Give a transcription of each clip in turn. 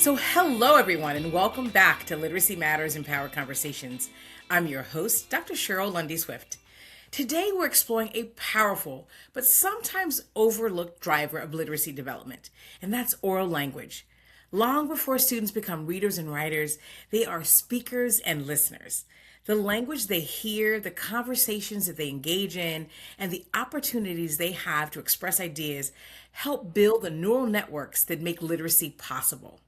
So, hello everyone, and welcome back to Literacy Matters and Power Conversations. I'm your host, Dr. Cheryl Lundy Swift. Today, we're exploring a powerful but sometimes overlooked driver of literacy development, and that's oral language. Long before students become readers and writers, they are speakers and listeners. The language they hear, the conversations that they engage in, and the opportunities they have to express ideas help build the neural networks that make literacy possible.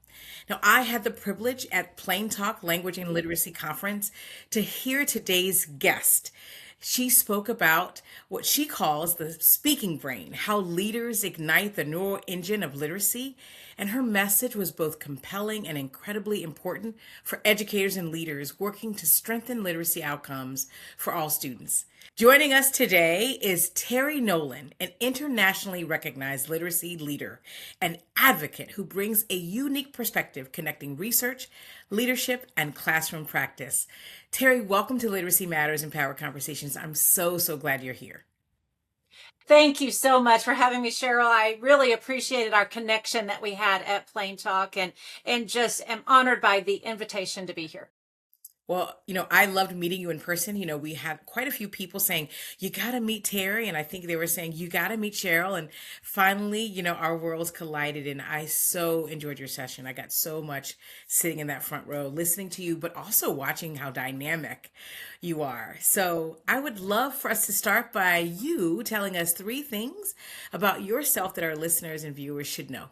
Now, I had the privilege at Plain Talk Language and Literacy Conference to hear today's guest. She spoke about what she calls the speaking brain, how leaders ignite the neural engine of literacy, and her message was both compelling and incredibly important for educators and leaders working to strengthen literacy outcomes for all students. Joining us today is Terri Nolan, an internationally recognized literacy leader and advocate who brings a unique perspective connecting research, leadership, and classroom practice. Terri, welcome to Literacy Matters and Power Conversations. I'm so glad you're here. Thank you so much for having me, Cheryl. I really appreciated our connection that we had at Plain Talk and just am honored by the invitation to be here. Well, I loved meeting you in person. We had quite a few people saying, you got to meet Terri. And I think they were saying, you got to meet Cheryl. And finally, our worlds collided. And I so enjoyed your session. I got so much sitting in that front row, listening to you, but also watching how dynamic you are. So I would love for us to start by you telling us 3 things about yourself that our listeners and viewers should know.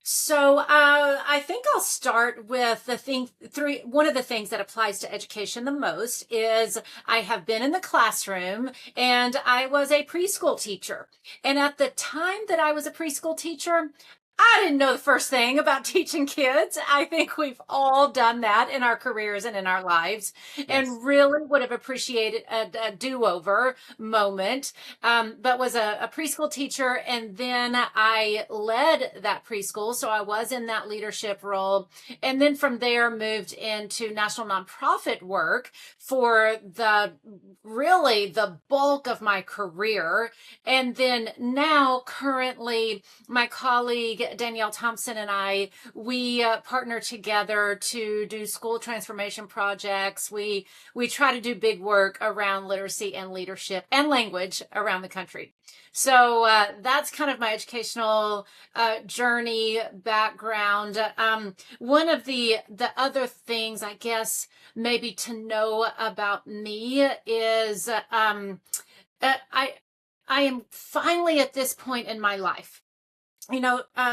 So I think I'll start with one of the things that applies to education the most is I have been in the classroom and I was a preschool teacher. And at the time that I was a preschool teacher, I didn't know the first thing about teaching kids. I think we've all done that in our careers and in our lives, and really would have appreciated a do-over moment, but was a preschool teacher. And then I led that preschool. So I was in that leadership role. And then from there moved into national nonprofit work for really the bulk of my career. And then now currently my colleague Danielle Thompson and we partner together to do school transformation projects. We try to do big work around literacy and leadership and language around the country. So that's kind of my educational journey background. One of the other things, I guess, maybe to know about me is I am finally at this point in my life.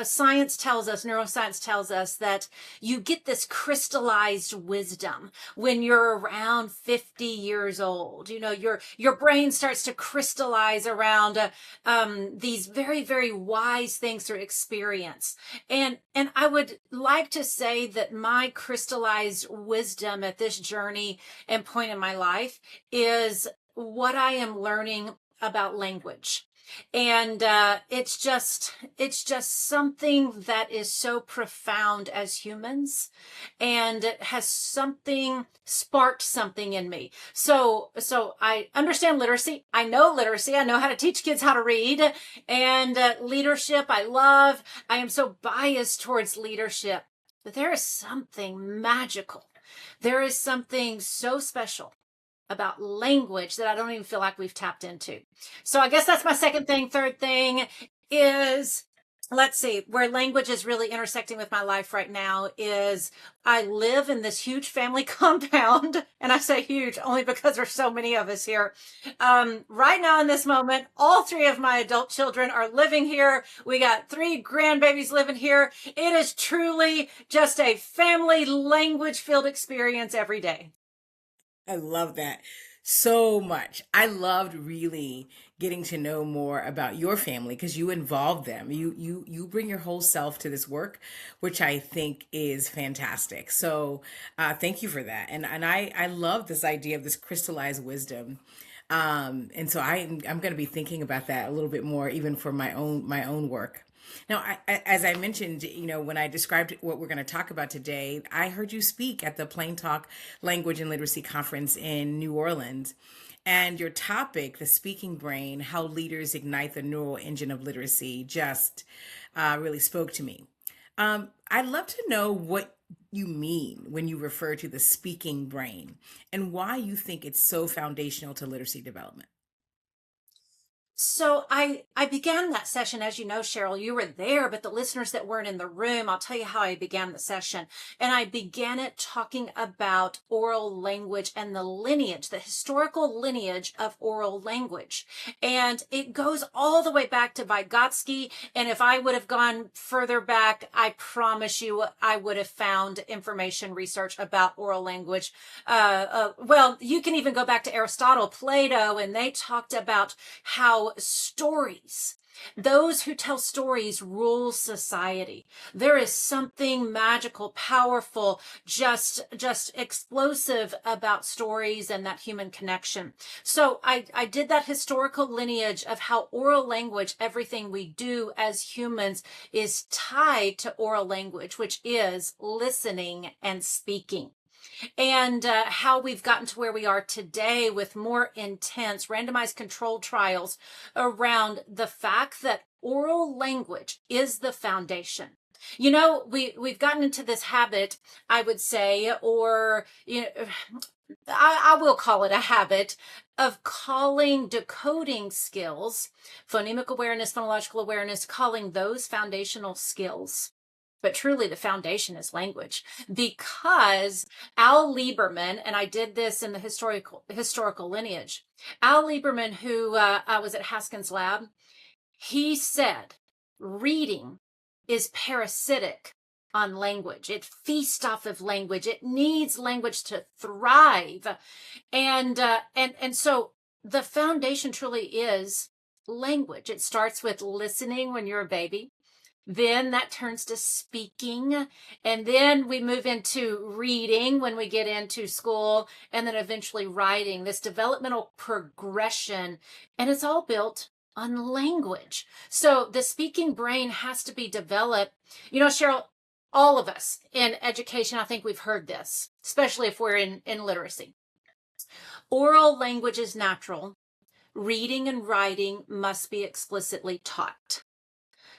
Science tells us, neuroscience tells us that you get this crystallized wisdom when you're around 50 years old. Your brain starts to crystallize around these very, very wise things through experience. And I would like to say that my crystallized wisdom at this journey and point in my life is what I am learning about language. And it's just something that is so profound as humans, and it has sparked something in me. So I understand literacy. I know literacy. I know how to teach kids how to read, and leadership I love. I am so biased towards leadership, but there is something magical. There is something so special about language that I don't even feel like we've tapped into. So I guess that's my second thing. Third thing is, let's see, where language is really intersecting with my life right now is I live in this huge family compound. And I say huge only because there's so many of us here. Right now in this moment, all 3 of my adult children are living here. We got 3 grandbabies living here. It is truly just a family language filled experience every day. I love that so much. I loved really getting to know more about your family because you involve them. You bring your whole self to this work, which I think is fantastic. So thank you for that. And I love this idea of this crystallized wisdom. And so I'm going to be thinking about that a little bit more, even for my own work. Now, as I mentioned, when I described what we're going to talk about today, I heard you speak at the Plain Talk Language and Literacy Conference in New Orleans. And your topic, the speaking brain, how leaders ignite the neural engine of literacy, just really spoke to me. I'd love to know what you mean when you refer to the speaking brain and why you think it's so foundational to literacy development. So I began that session, as you know, Cheryl, you were there, but the listeners that weren't in the room, I'll tell you how I began the session. And I began it talking about oral language and the lineage, the historical lineage of oral language. And it goes all the way back to Vygotsky. And if I would have gone further back, I promise you, I would have found information research about oral language. Well, you can even go back to Aristotle, Plato, and they talked about how stories, those who tell stories rule society. There is something magical, powerful, just explosive about stories and that human connection. So I did that historical lineage of how oral language, everything we do as humans, is tied to oral language, which is listening and speaking. And how we've gotten to where we are today with more intense randomized controlled trials around the fact that oral language is the foundation. You know, we've gotten into this habit, I would say, or I will call it a habit of calling decoding skills, phonemic awareness, phonological awareness, calling those foundational skills. But truly, the foundation is language, because Al Lieberman, and I did this in the historical lineage. Al Lieberman, who was at Haskins Lab, he said, reading is parasitic on language. It feasts off of language. It needs language to thrive, and so the foundation truly is language. It starts with listening when you're a baby. Then that turns to speaking. And then we move into reading when we get into school, and then eventually writing, this developmental progression. And it's all built on language. So the speaking brain has to be developed. You know, Cheryl, all of us in education, I think we've heard this, especially if we're in literacy. Oral language is natural. Reading and writing must be explicitly taught.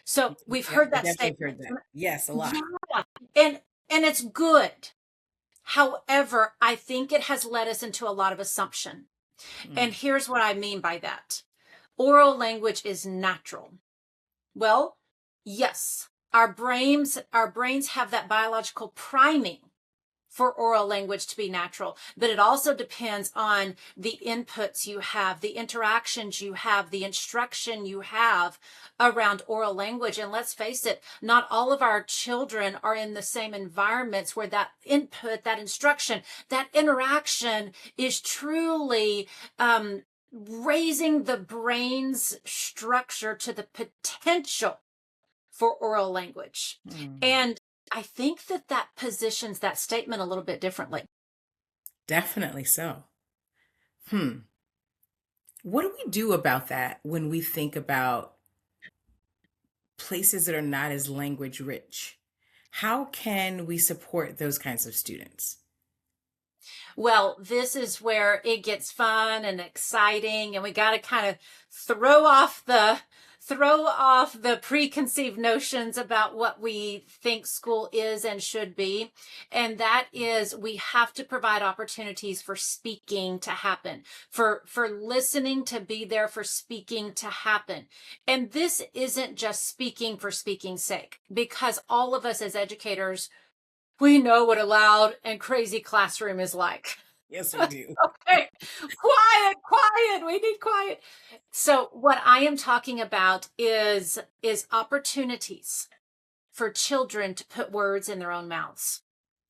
So we've Yeah, heard I that definitely statement. heard that. Yes, a lot. Yeah. And it's good. However, I think it has led us into a lot of assumption. And Mm. here's what I mean by that. Oral language is natural. Well, yes, our brains have that biological priming for oral language to be natural, but it also depends on the inputs you have, the interactions you have, the instruction you have around oral language. And let's face it, not all of our children are in the same environments where that input, that instruction, that interaction is truly raising the brain's structure to the potential for oral language. Mm. And I think that positions that statement a little bit differently. Definitely so. Hmm. What do we do about that when we think about places that are not as language rich? How can we support those kinds of students? Well, this is where it gets fun and exciting, and we got to kind of throw off the preconceived notions about what we think school is and should be. And that is, we have to provide opportunities for speaking to happen, for listening to be there, for speaking to happen. And this isn't just speaking for speaking's sake, because all of us as educators, we know what a loud and crazy classroom is like. Yes, we do. Okay, quiet. We need quiet. So what I am talking about is opportunities for children to put words in their own mouths,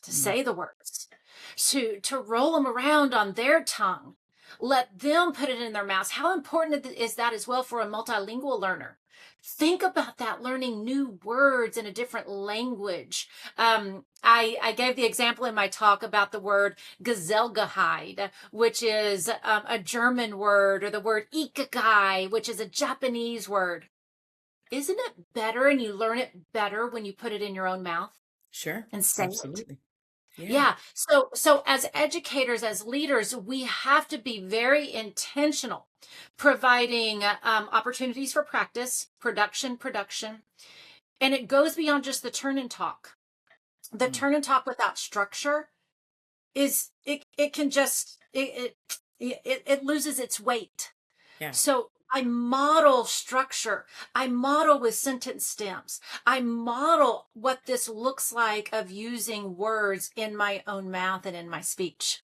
to Mm. say the words, to roll them around on their tongue. Let them put it in their mouths. How important is that as well for a multilingual learner? Think about that, learning new words in a different language. I gave the example in my talk about the word Geselligkeit, which is a German word, or the word Ikigai, which is a Japanese word. Isn't it better, and you learn it better when you put it in your own mouth Sure. and say it? Absolutely. Yeah. Yeah. So as educators, as leaders, we have to be very intentional, providing opportunities for practice, production, And it goes beyond just the turn and talk. The Mm. turn and talk without structure is it can just it loses its weight. Yeah. So I model structure. I model with sentence stems. I model what this looks like of using words in my own mouth and in my speech.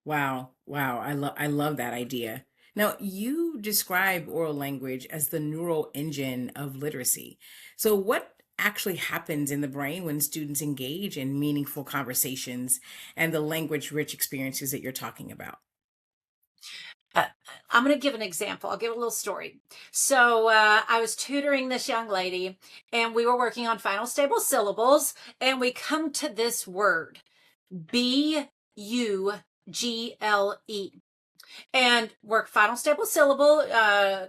Wow. Wow. I love that idea. Now, you describe oral language as the neural engine of literacy. So what actually happens in the brain when students engage in meaningful conversations and the language rich experiences that you're talking about? Uh, I'm going to give an example. I'll give a little story. So I was tutoring this young lady, and we were working on final stable syllables, and we come to this word, Bugle, and work final stable syllable,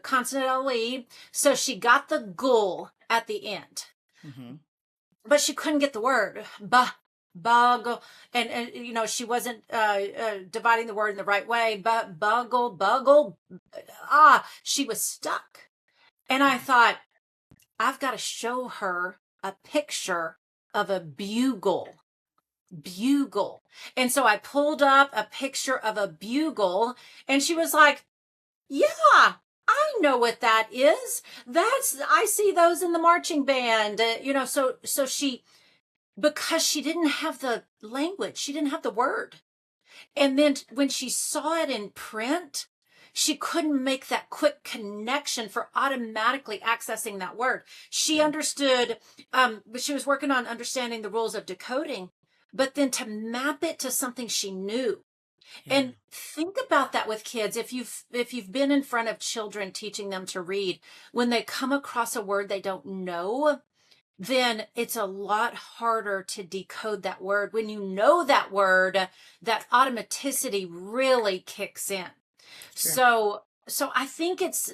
consonant LE. So she got the gul at the end, Hmm. but she couldn't get the word bug, and she wasn't dividing the word in the right way. But buggle, she was stuck. And I thought, I've got to show her a picture of a bugle. And so I pulled up a picture of a bugle, and she was like, yeah, I know what that is. I see those in the marching band. So she, because she didn't have the language, she didn't have the word. And then when she saw it in print, she couldn't make that quick connection for automatically accessing that word. She Yeah. understood, but she was working on understanding the rules of decoding, but then to map it to something she knew. Yeah. And think about that with kids. If you've been in front of children teaching them to read, when they come across a word they don't know, then it's a lot harder to decode that word. When you know that word, that automaticity really kicks in. Sure. So I think it's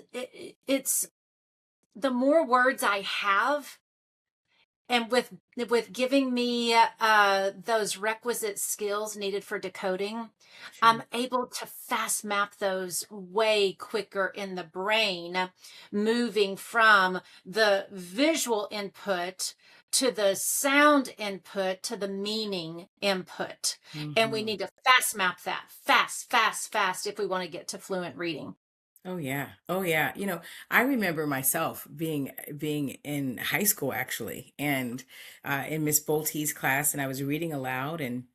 the more words I have, and with giving me those requisite skills needed for decoding, Sure. I'm able to fast map those way quicker in the brain, moving from the visual input to the sound input to the meaning input. And we Hmm. need to fast map that fast if we want to get to fluent reading. Oh yeah. Oh yeah. I remember myself being in high school actually, and in Miss Bolte's class, and I was reading aloud, and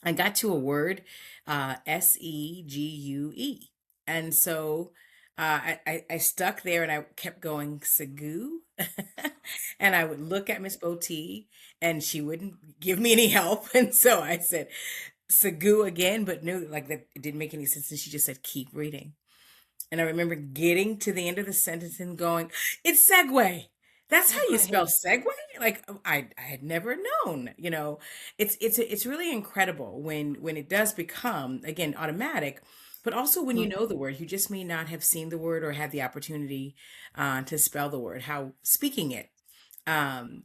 I got to a word, Segue, and so I stuck there, and I kept going Sagoo, and I would look at Miss Bolte, and she wouldn't give me any help, and so I said Sagoo again, but no, like that it didn't make any sense, and she just said keep reading. And I remember getting to the end of the sentence and going, "It's segue. That's how you spell Segue. segue." Like I had never known. It's really incredible when it does become again automatic, but also when you know the word, you just may not have seen the word or had the opportunity to spell the word. How speaking it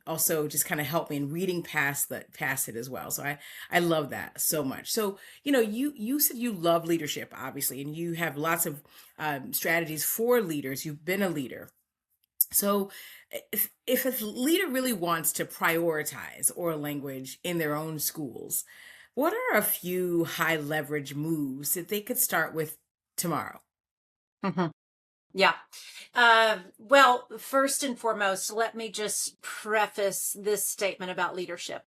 also just kind of helped me in reading past it as well. So I love that so much. So you said you love leadership, obviously, and you have lots of strategies for leaders. You've been a leader. So if a leader really wants to prioritize oral language in their own schools, what are a few high leverage moves that they could start with tomorrow? Mhm. Yeah. Well, first and foremost, let me just preface this statement about leadership.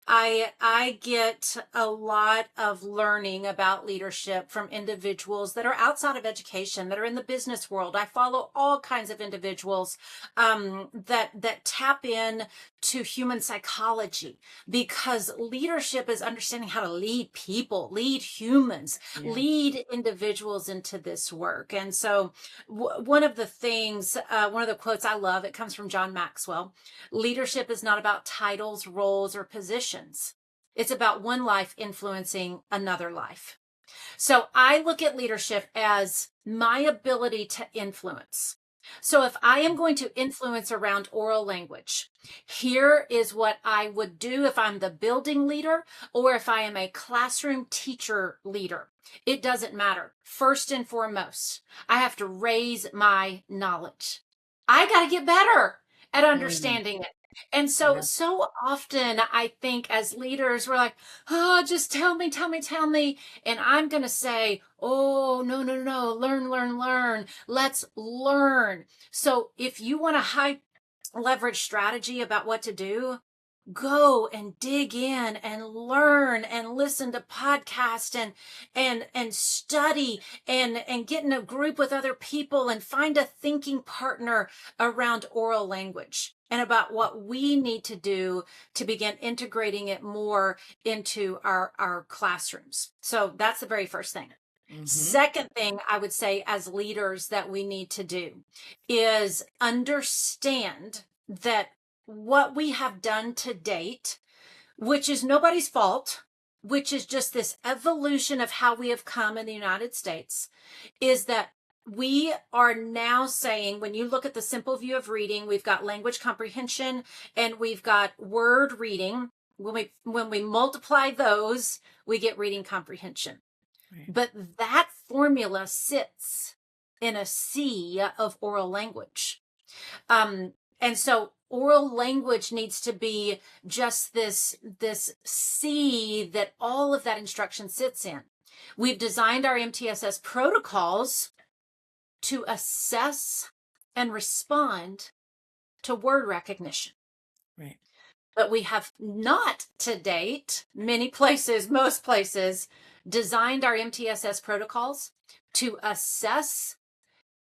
I get a lot of learning about leadership from individuals that are outside of education, that are in the business world. I follow all kinds of individuals that tap in to human psychology, because leadership is understanding how to lead people, lead humans, Yeah. lead individuals into this work. And so one of the things, one of the quotes I love, it comes from John Maxwell. Leadership is not about titles, roles, or positions. It's about one life influencing another life. So I look at leadership as my ability to influence. So if I am going to influence around oral language, here is what I would do if I'm the building leader or if I am a classroom teacher leader. It doesn't matter. First and foremost, I have to raise my knowledge. I got to get better at Mm. understanding it. And so, Yeah. so often I think as leaders, we're like, oh, just tell me, tell me, tell me. And I'm going to say, oh, no, no, no, learn, learn, learn. Let's learn. So if you want a high leverage strategy about what to do, go and dig in and learn and listen to podcasts and study and get in a group with other people and find a thinking partner around oral language and about what we need to do to begin integrating it more into our classrooms. So that's the very first thing. Mm-hmm. Second thing I would say as leaders that we need to do is understand that what we have done to date, which is nobody's fault, which is just this evolution of how we have come in the United States, is that we are now saying, when you look at the simple view of reading, we've got language comprehension and we've got word reading. When we multiply those, we get reading comprehension. Right. But that formula sits in a sea of oral language. And so oral language needs to be just this sea that all of that instruction sits in. We've designed our MTSS protocols to assess and respond to word recognition. Right. But we have not to date, many places, most places, designed our MTSS protocols to assess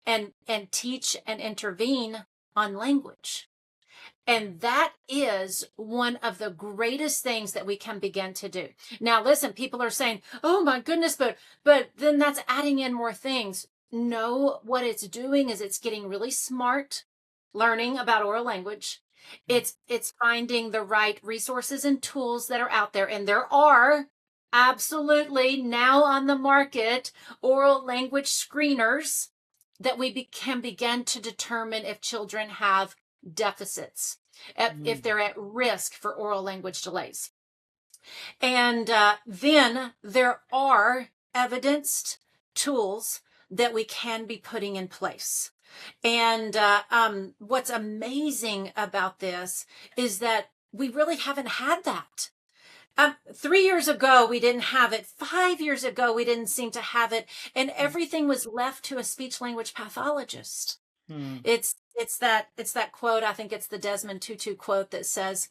and teach and intervene on language. And that is one of the greatest things that we can begin to do. Now, listen, people are saying, oh my goodness, but then that's adding in more things. No, what it's doing is it's getting really smart, learning about oral language. It's finding the right resources and tools that are out there. And there are absolutely now on the market oral language screeners that we can begin to determine if children have deficits, if they're at risk for oral language delays. And then there are evidenced tools that we can be putting in place. And what's amazing about this is that we really haven't had that. 3 years ago, we didn't have it. 5 years ago, we didn't seem to have it. And everything was left to a speech language pathologist. Mm. It's that quote. I think it's the Desmond Tutu quote that says,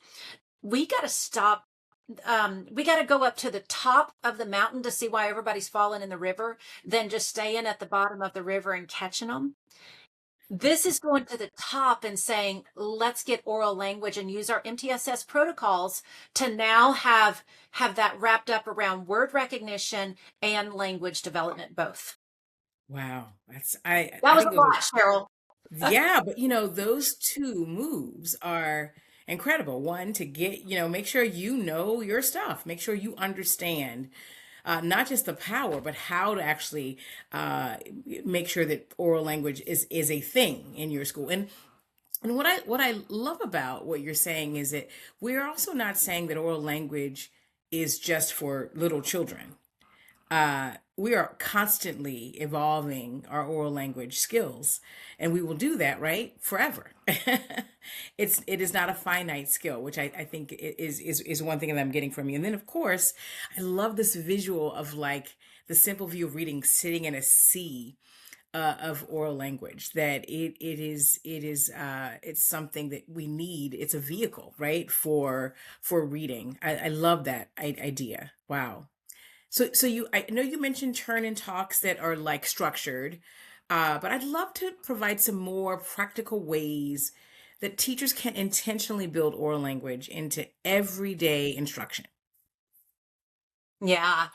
we got to stop. We got to go up to the top of the mountain to see why everybody's falling in the river, than just staying at the bottom of the river and catching them. This is going to the top and saying, let's get oral language and use our MTSS protocols to now have that wrapped up around word recognition and language development both. Wow. That's That I was think a those are, lot, Cheryl. yeah, but those two moves are incredible. One, to get, make sure you know your stuff, make sure you understand not just the power, but how to actually make sure that oral language is a thing in your school. And what I love about what you're saying is that we're also not saying that oral language is just for little children. We are constantly evolving our oral language skills, and we will do that, right, forever. It is not a finite skill, which I think is one thing that I'm getting from you. And then, of course, I love this visual of like the simple view of reading sitting in a sea of oral language. That it's something that we need. It's a vehicle, right, for reading. I love that idea. Wow. So I know you mentioned turn in talks that are like structured, but I'd love to provide some more practical ways that teachers can intentionally build oral language into everyday instruction. Yeah.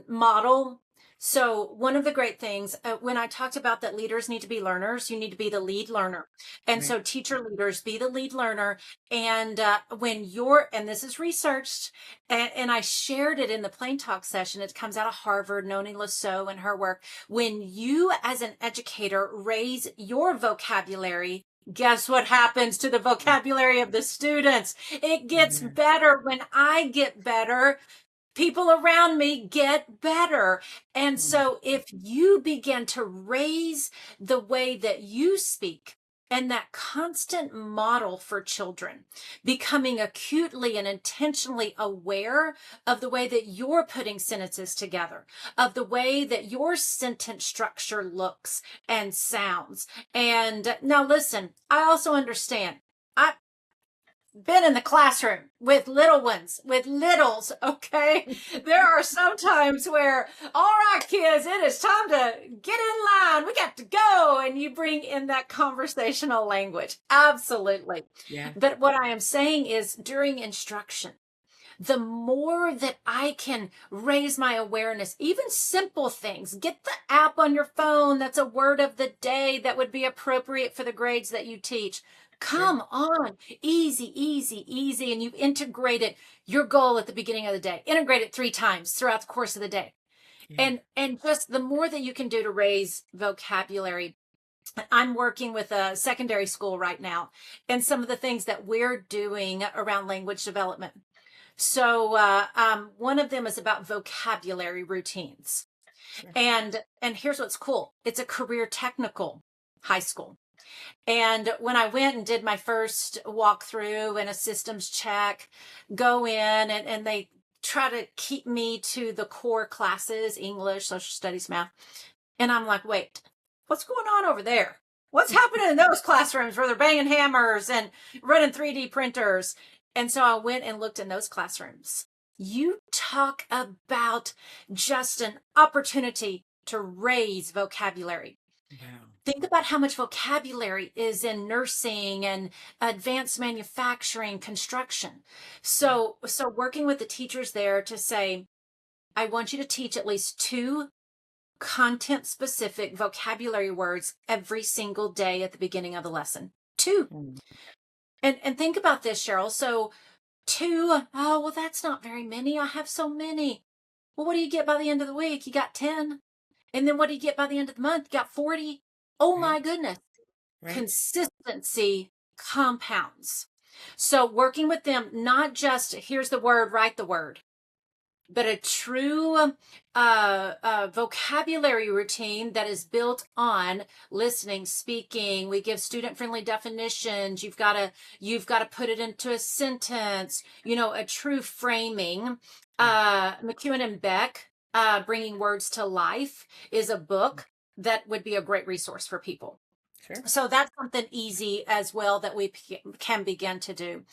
Model. So one of the great things, when I talked about that leaders need to be learners, you need to be the lead learner. And Right. so teacher leaders, be the lead learner. And and this is researched, and I shared it in the Plain Talk session. It comes out of Harvard, Noni Lasso and her work. When you as an educator raise your vocabulary, guess what happens to the vocabulary of the students? It gets Yeah. better. When I get better, people around me get better. And Mm. so if you begin to raise the way that you speak and that constant model for children, becoming acutely and intentionally aware of the way that you're putting sentences together, of the way that your sentence structure looks and sounds. And now listen, I also understand. I've been in the classroom with little ones, with littles, okay? There are some times where, all right, kids, it is time to get in line. We got to go. And you bring in that conversational language. Absolutely. Yeah. But what I am saying is during instruction, the more that I can raise my awareness, even simple things, get the app on your phone that's a word of the day that would be appropriate for the grades that you teach. Come on, easy, easy, easy. And you've integrated your goal at the beginning of the day. Integrate it 3 times throughout the course of the day. Yeah. And just the more that you can do to raise vocabulary. I'm working with a secondary school right now, and some of the things that we're doing around language development. So one of them is about vocabulary routines. Sure. And here's what's cool. It's a career technical high school. And when I went and did my first walkthrough and a systems check, go in and they try to keep me to the core classes, English, social studies, math. And I'm like, wait, what's going on over there? What's happening in those classrooms where they're banging hammers and running 3D printers? And so I went and looked in those classrooms. You talk about just an opportunity to raise vocabulary. Wow. Think about how much vocabulary is in nursing and advanced manufacturing, construction. So working with the teachers there to say, I want you to teach at least 2 content specific vocabulary words every single day at the beginning of the lesson. 2. Mm. And think about this, Cheryl. So 2, oh, well, that's not very many. I have so many. Well, what do you get by the end of the week? You got 10. And then what do you get by the end of the month? You got 40. Oh my goodness. Right. Consistency compounds. So working with them, not just here's the word, write the word, but a true vocabulary routine that is built on listening, speaking. We give student-friendly definitions. You've got to put it into a sentence. A true framing. McEwen and Beck, Bringing Words to Life, is a book that would be a great resource for people. Sure. So that's something easy as well that we can begin to do.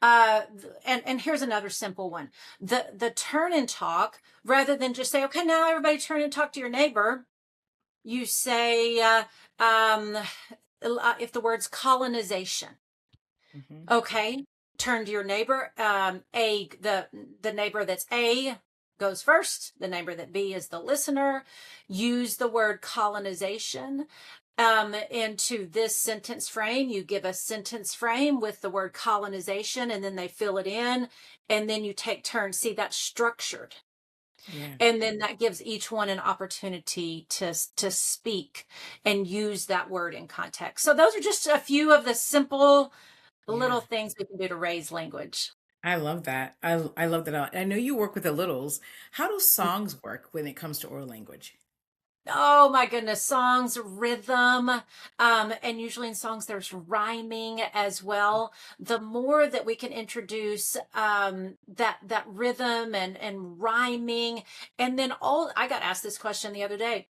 And here's another simple one. The turn and talk, rather than just say, okay, now everybody turn and talk to your neighbor, you say, if the word's colonization, okay, turn to your neighbor. The neighbor that's A goes first. The neighbor that B is the listener. Use the word colonization into this sentence frame. You give a sentence frame with the word colonization, and then they fill it in, and then you take turns. See, that's structured. Yeah. And then that gives each one an opportunity to speak and use that word in context. So those are just a few of the simple little things we can do to raise language. I love that. I love that. I know you work with the littles. How do songs work when it comes to oral language? Oh my goodness, songs, rhythm, and usually in songs there's rhyming as well. The more that we can introduce that rhythm and rhyming, and then I got asked this question the other day.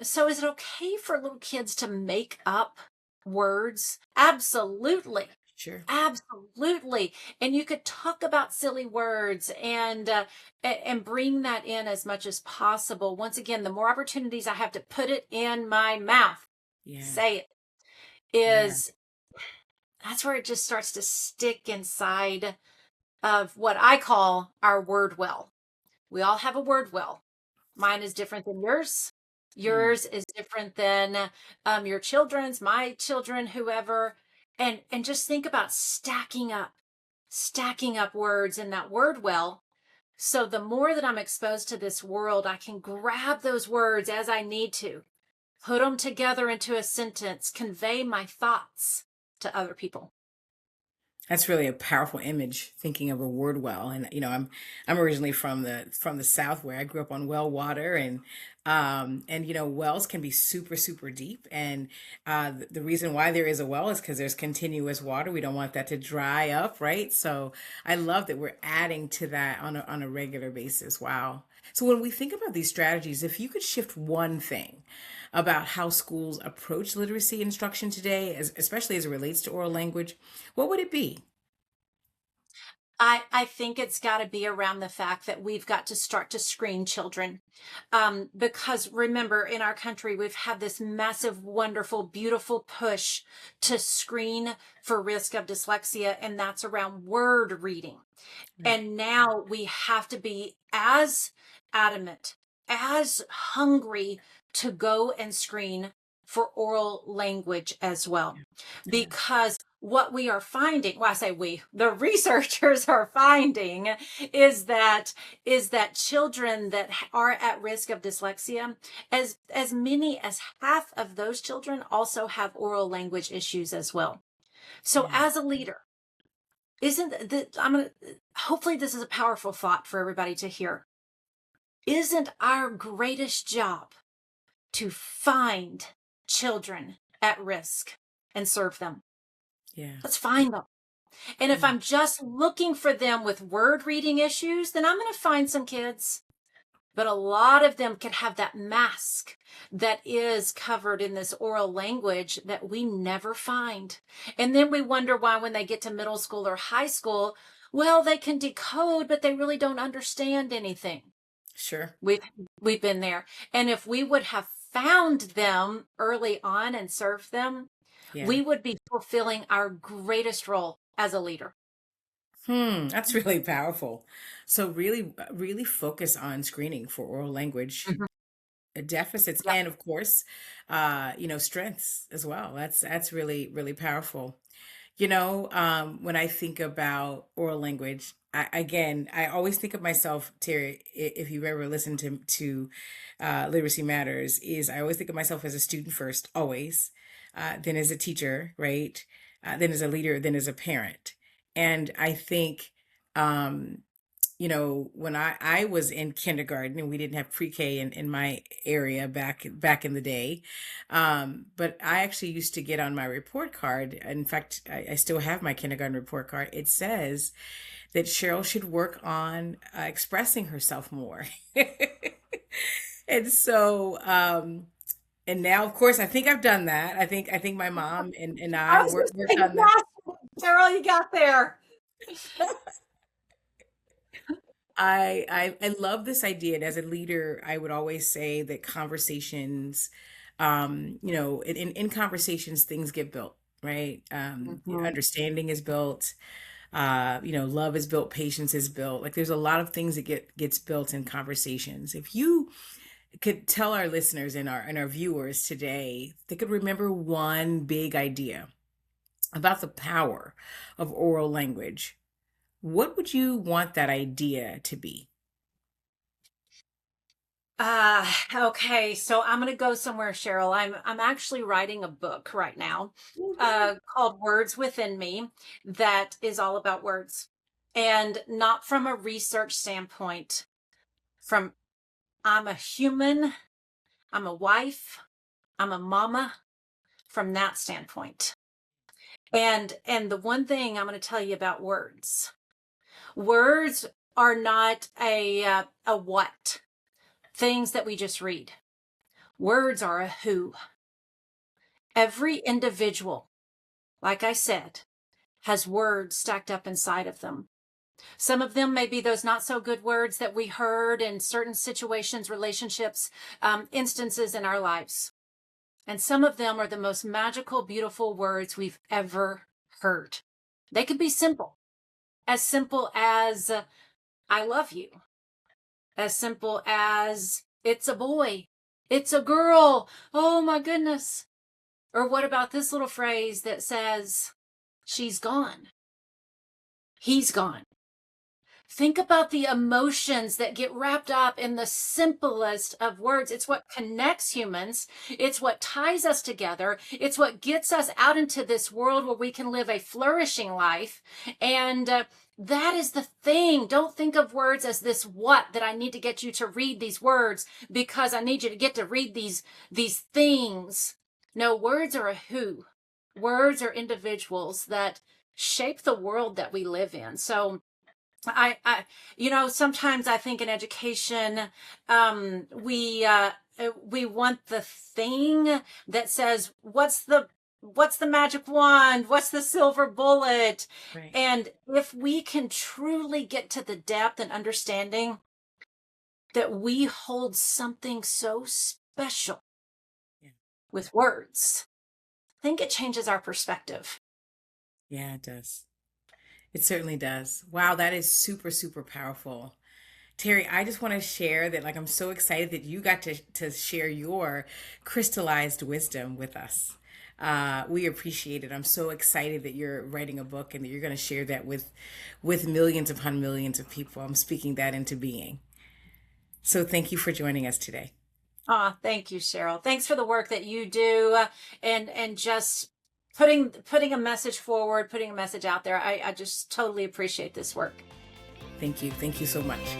So is it okay for little kids to make up words? Absolutely. Sure. Absolutely. And you could talk about silly words and bring that in as much as possible. Once again, the more opportunities I have to put it in my mouth, say it, that's where it just starts to stick inside of what I call our word well. We all have a word well. Mine is different than yours. Yours is different than your children's, my children, whoever. And just think about stacking up words in that word well. So the more that I'm exposed to this world, I can grab those words as I need to, put them together into a sentence, convey my thoughts to other people. That's really a powerful image, thinking of a word well. And I'm originally from the South, where I grew up on well water, and wells can be super super deep. And the reason why there is a well is because there's continuous water. We don't want that to dry up, right? So I love that we're adding to that on a regular basis. Wow. So when we think about these strategies, if you could shift one thing about how schools approach literacy instruction today, especially as it relates to oral language, what would it be? I think it's got to be around the fact that we've got to start to screen children. Because remember, in our country, we've had this massive, wonderful, beautiful push to screen for risk of dyslexia, and that's around word reading. Right. And now we have to be as adamant, as hungry to go and screen for oral language as well. Yeah. Because what we are finding, well, I say we, the researchers are finding is that children that are at risk of dyslexia, as many as half of those children also have oral language issues as well. So Yeah. as a leader, isn't that I'm gonna hopefully this is a powerful thought for everybody to hear. Isn't our greatest job to find children at risk and serve them? Yeah. Let's find them. And if Yeah. I'm just looking for them with word reading issues, then I'm going to find some kids. But a lot of them can have that mask that is covered in this oral language that we never find. And then we wonder why, when they get to middle school or high school, well, they can decode, but they really don't understand anything. Sure. We've we've been there. And if we would have found them early on and served them, Yeah. we would be fulfilling our greatest role as a leader. That's really powerful. So really, really focus on screening for oral language Mhm. deficits, Yep. and of course, strengths as well. That's really, really powerful. When I think about oral language, I always think of myself, Terry, if you've ever listened to Literacy Matters, is I always think of myself as a student first, always, then as a teacher, right? Then as a leader, then as a parent. And I think, um, when I was in kindergarten, and we didn't have pre-K in my area back in the day. But I actually used to get on my report card. In fact, I still have my kindergarten report card. It says that Cheryl should work on expressing herself more. And so, and now, of course, I think I've done that. I think my mom and I I was work just worked saying, on that. yes, Carol, you got there. I love this idea. And as a leader, I would always say that conversations, in conversations, things get built, right? Mhm. Understanding is built. Love is built. Patience is built. Like there's a lot of things that gets built in conversations. If you could tell our listeners and our viewers today, they could remember one big idea about the power of oral language. What would you want that idea to be? Okay, so I'm gonna go somewhere, Cheryl. I'm actually writing a book right now, Oh, good. called Words Within Me, that is all about words. And not from a research standpoint, from I'm a human, I'm a wife, I'm a mama, from that standpoint. And the one thing I'm going to tell you about words. Words are not a what, things that we just read. Words are a who. Every individual, like I said, has words stacked up inside of them. Some of them may be those not so good words that we heard in certain situations, relationships, instances in our lives. And some of them are the most magical, beautiful words we've ever heard. They could be simple as I love you, as simple as it's a boy, it's a girl, oh my goodness. Or what about this little phrase that says, she's gone, he's gone. Think about the emotions that get wrapped up in the simplest of words. It's what connects humans. It's what ties us together. It's what gets us out into this world where we can live a flourishing life. And that is the thing. Don't think of words as this what that I need to get you to read these words because I need you to get to read these things. No, words are a who. Words are individuals that shape the world that we live in. So sometimes I think in education, we want the thing that says, what's the magic wand? What's the silver bullet? Right. And if we can truly get to the depth and understanding that we hold something so special with words, I think it changes our perspective. Yeah, it does. It certainly does. Wow, that is super, super powerful. Terri, I just want to share that, like, I'm so excited that you got to share your crystallized wisdom with us. We appreciate it. I'm so excited that you're writing a book and that you're going to share that with millions upon millions of people. I'm speaking that into being. So thank you for joining us today. Thank you, Cheryl. Thanks for the work that you do, and just putting a message forward, putting a message out there. I just totally appreciate this work. Thank you. Thank you so much.